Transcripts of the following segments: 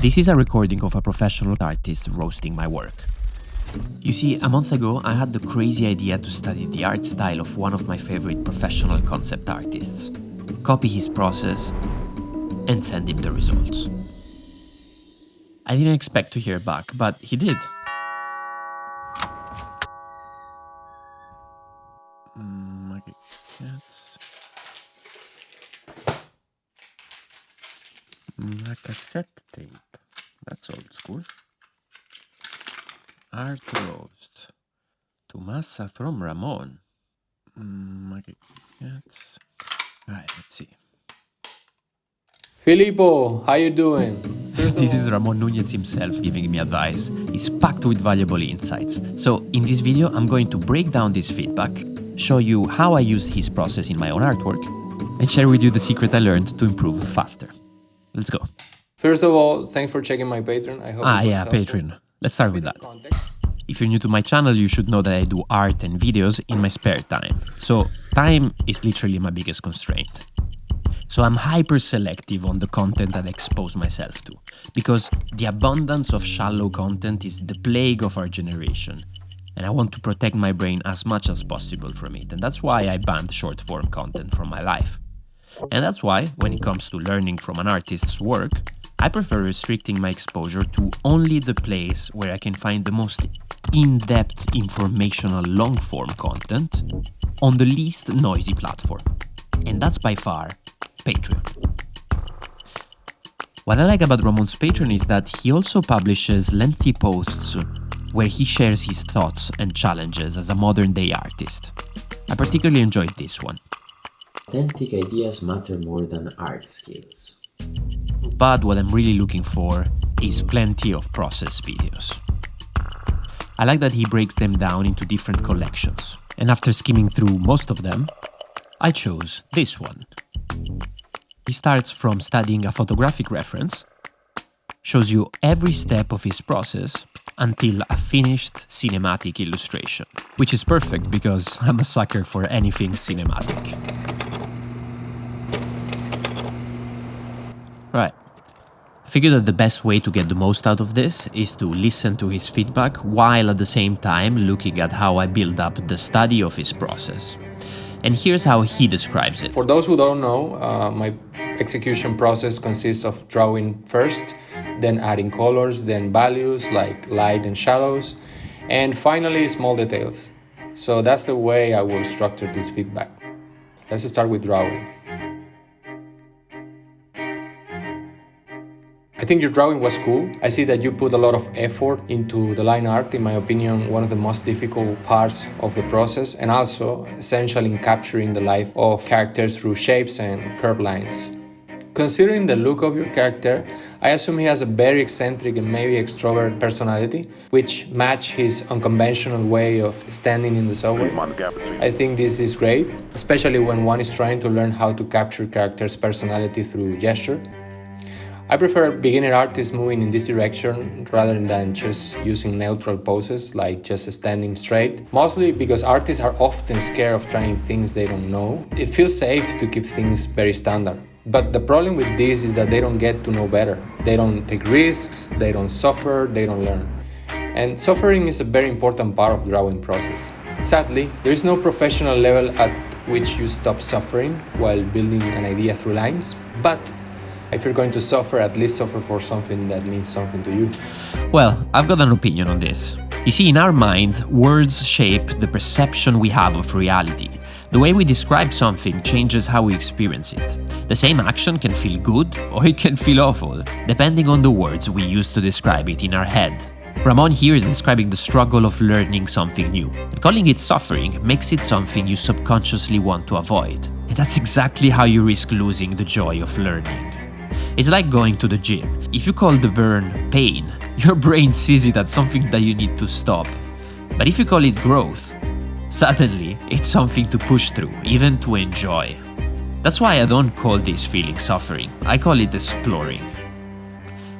This is a recording of a professional artist roasting my work. You see, a month ago I had the crazy idea to study the art style of one of my favorite professional concept artists, copy his process, and send him the results. I didn't expect to hear back, but he did. Okay, that's... a cassette tape. That's old school. Art roast. To Massa from Ramon. Okay, that's... Alright, let's see. Filippo, how you doing? This is Ramón Nuñez himself giving me advice. He's packed with valuable insights. So in this video, I'm going to break down this feedback, show you how I used his process in my own artwork, and share with you the secret I learned to improve faster. Let's go. First of all, thanks for checking my Patreon. I hope Patreon. Let's start with that. If you're new to my channel, you should know that I do art and videos in my spare time. So time is literally my biggest constraint. So I'm hyper selective on the content that I expose myself to, because the abundance of shallow content is the plague of our generation, and I want to protect my brain as much as possible from it, and that's why I banned short form content from my life. And that's why, when it comes to learning from an artist's work, I prefer restricting my exposure to only the place where I can find the most in-depth informational long-form content on the least noisy platform. And that's by far Patreon. What I like about Ramon's Patreon is that he also publishes lengthy posts where he shares his thoughts and challenges as a modern-day artist. I particularly enjoyed this one. Authentic ideas matter more than art skills. But what I'm really looking for is plenty of process videos. I like that he breaks them down into different collections, and after skimming through most of them, I chose this one. He starts from studying a photographic reference, shows you every step of his process until a finished cinematic illustration, which is perfect because I'm a sucker for anything cinematic. Right. I figured that the best way to get the most out of this is to listen to his feedback while at the same time looking at how I build up the study of his process. And here's how he describes it. For those who don't know, my execution process consists of drawing first, then adding colors, then values like light and shadows, and finally small details. So that's the way I will structure this feedback. Let's start with drawing. I think your drawing was cool. I see that you put a lot of effort into the line art, in my opinion, one of the most difficult parts of the process, and also essential in capturing the life of characters through shapes and curved lines. Considering the look of your character, I assume he has a very eccentric and maybe extrovert personality, which match his unconventional way of standing in the subway. I think this is great, especially when one is trying to learn how to capture characters' personality through gesture. I prefer beginner artists moving in this direction rather than just using neutral poses like just standing straight, mostly because artists are often scared of trying things they don't know. It feels safe to keep things very standard. But the problem with this is that they don't get to know better. They don't take risks, they don't suffer, they don't learn. And suffering is a very important part of the drawing process. Sadly, there is no professional level at which you stop suffering while building an idea through lines, but if you're going to suffer, at least suffer for something that means something to you. Well, I've got an opinion on this. You see, in our mind, words shape the perception we have of reality. The way we describe something changes how we experience it. The same action can feel good or it can feel awful, depending on the words we use to describe it in our head. Ramon here is describing the struggle of learning something new, and calling it suffering makes it something you subconsciously want to avoid. And that's exactly how you risk losing the joy of learning. It's like going to the gym. If you call the burn pain, your brain sees it as something that you need to stop. But if you call it growth, suddenly it's something to push through, even to enjoy. That's why I don't call this feeling suffering, I call it exploring.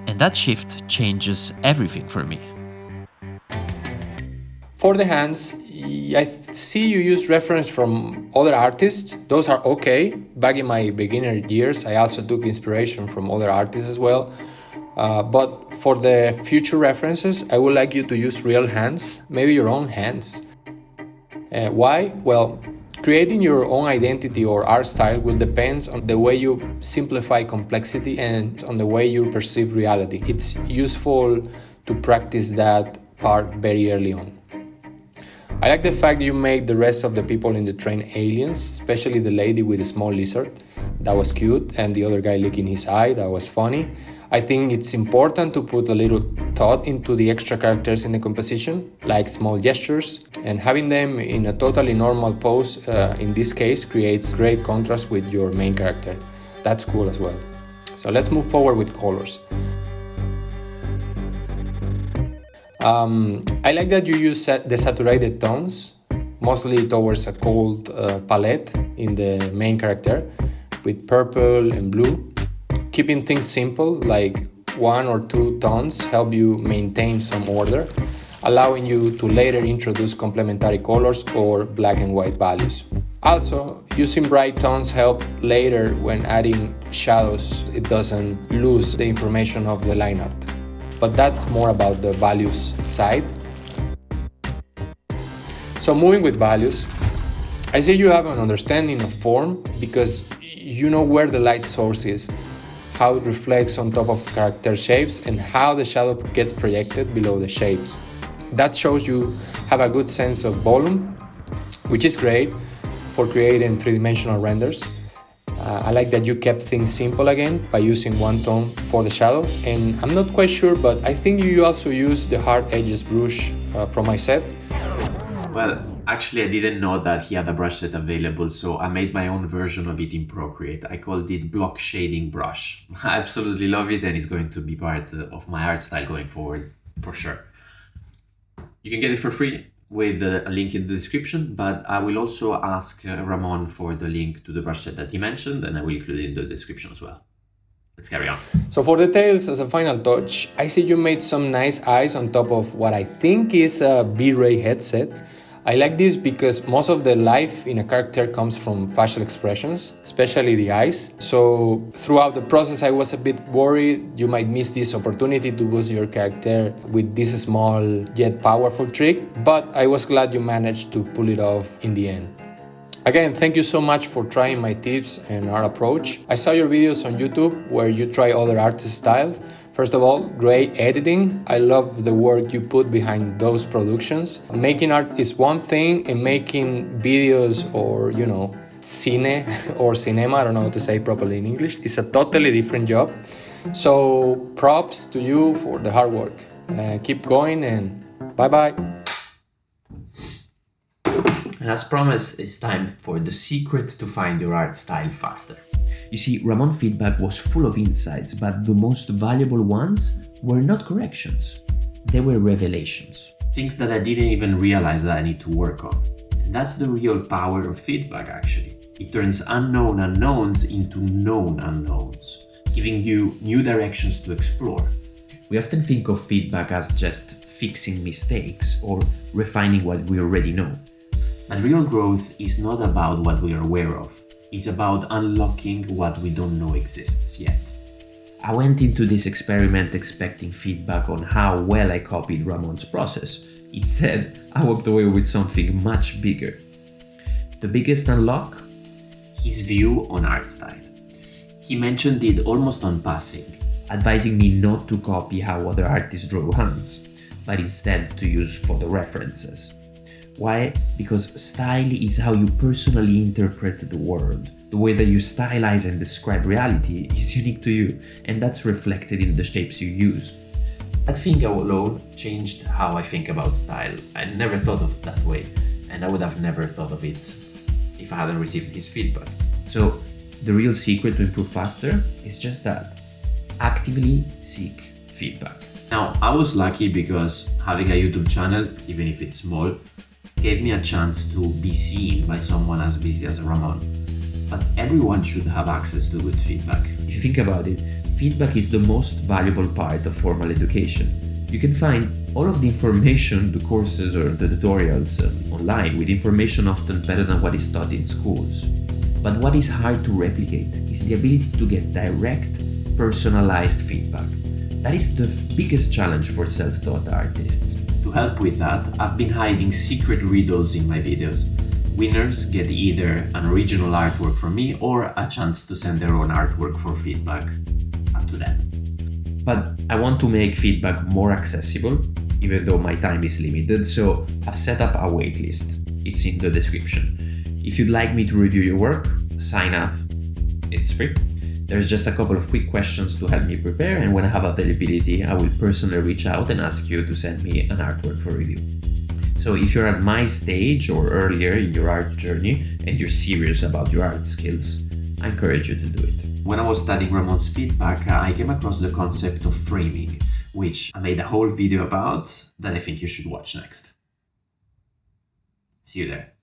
And that shift changes everything for me. For the hands, I see you use reference from other artists. Those are okay. Back in my beginner years, I also took inspiration from other artists as well. But for the future references, I would like you to use real hands, maybe your own hands. Why? Well, creating your own identity or art style will depend on the way you simplify complexity and on the way you perceive reality. It's useful to practice that part very early on. I like the fact you made the rest of the people in the train aliens, especially the lady with the small lizard. That was cute, and the other guy licking his eye, that was funny. I think it's important to put a little thought into the extra characters in the composition, like small gestures, and having them in a totally normal pose, in this case, creates great contrast with your main character. That's cool as well. So let's move forward with colors. I like that you use the saturated tones, mostly towards a cold palette in the main character, with purple and blue. Keeping things simple, like 1 or 2 tones, help you maintain some order, allowing you to later introduce complementary colors or black and white values. Also, using bright tones help later when adding shadows. It doesn't lose the information of the line art. But that's more about the values side. So moving with values, I see you have an understanding of form because you know where the light source is, how it reflects on top of character shapes, and how the shadow gets projected below the shapes. That shows you have a good sense of volume, which is great for creating three-dimensional renders. I like that you kept things simple again by using 1 tone for the shadow, and I'm not quite sure, but I think you also use the hard edges brush from my set. Well, actually I didn't know that he had a brush set available, so I made my own version of it in Procreate. I called it Block Shading Brush. I absolutely love it, and it's going to be part of my art style going forward, for sure. You can get it for free with a link in the description, but I will also ask Ramon for the link to the brush set that he mentioned, and I will include it in the description as well. Let's carry on. So for details, as a final touch, I see you made some nice eyes on top of what I think is a V-Ray headset. I like this because most of the life in a character comes from facial expressions, especially the eyes. So throughout the process, I was a bit worried you might miss this opportunity to boost your character with this small yet powerful trick, but I was glad you managed to pull it off in the end. Again, thank you so much for trying my tips and art approach. I saw your videos on YouTube where you try other artist styles. First of all, great editing. I love the work you put behind those productions. Making art is one thing, and making videos or, cine or cinema, I don't know how to say properly in English, is a totally different job. So props to you for the hard work. Keep going, and bye-bye. And as promised, it's time for the secret to find your art style faster. You see, Ramon feedback was full of insights, but the most valuable ones were not corrections. They were revelations. Things that I didn't even realize that I need to work on. And that's the real power of feedback, actually. It turns unknown unknowns into known unknowns, giving you new directions to explore. We often think of feedback as just fixing mistakes or refining what we already know. But real growth is not about what we are aware of. It's about unlocking what we don't know exists yet. I went into this experiment expecting feedback on how well I copied Ramon's process. Instead, I walked away with something much bigger. The biggest unlock? His view on art style. He mentioned it almost on passing, advising me not to copy how other artists draw hands, but instead to use photo references. Why? Because style is how you personally interpret the world. The way that you stylize and describe reality is unique to you, and that's reflected in the shapes you use. That thing alone changed how I think about style. I never thought of it that way, and I would have never thought of it if I hadn't received his feedback. So, the real secret to improve faster is just that. Actively seek feedback. Now, I was lucky because having a YouTube channel, even if it's small, gave me a chance to be seen by someone as busy as Ramon. But everyone should have access to good feedback. If you think about it, feedback is the most valuable part of formal education. You can find all of the information, the courses or the tutorials online, with information often better than what is taught in schools. But what is hard to replicate is the ability to get direct, personalized feedback. That is the biggest challenge for self-taught artists. To help with that, I've been hiding secret riddles in my videos. Winners get either an original artwork from me or a chance to send their own artwork for feedback. Up to them. But I want to make feedback more accessible, even though my time is limited, so I've set up a waitlist. It's in the description. If you'd like me to review your work, sign up. It's free. There's just a couple of quick questions to help me prepare, and when I have availability, I will personally reach out and ask you to send me an artwork for review. So if you're at my stage or earlier in your art journey and you're serious about your art skills, I encourage you to do it. When I was studying Ramon's feedback, I came across the concept of framing, which I made a whole video about that I think you should watch next. See you there.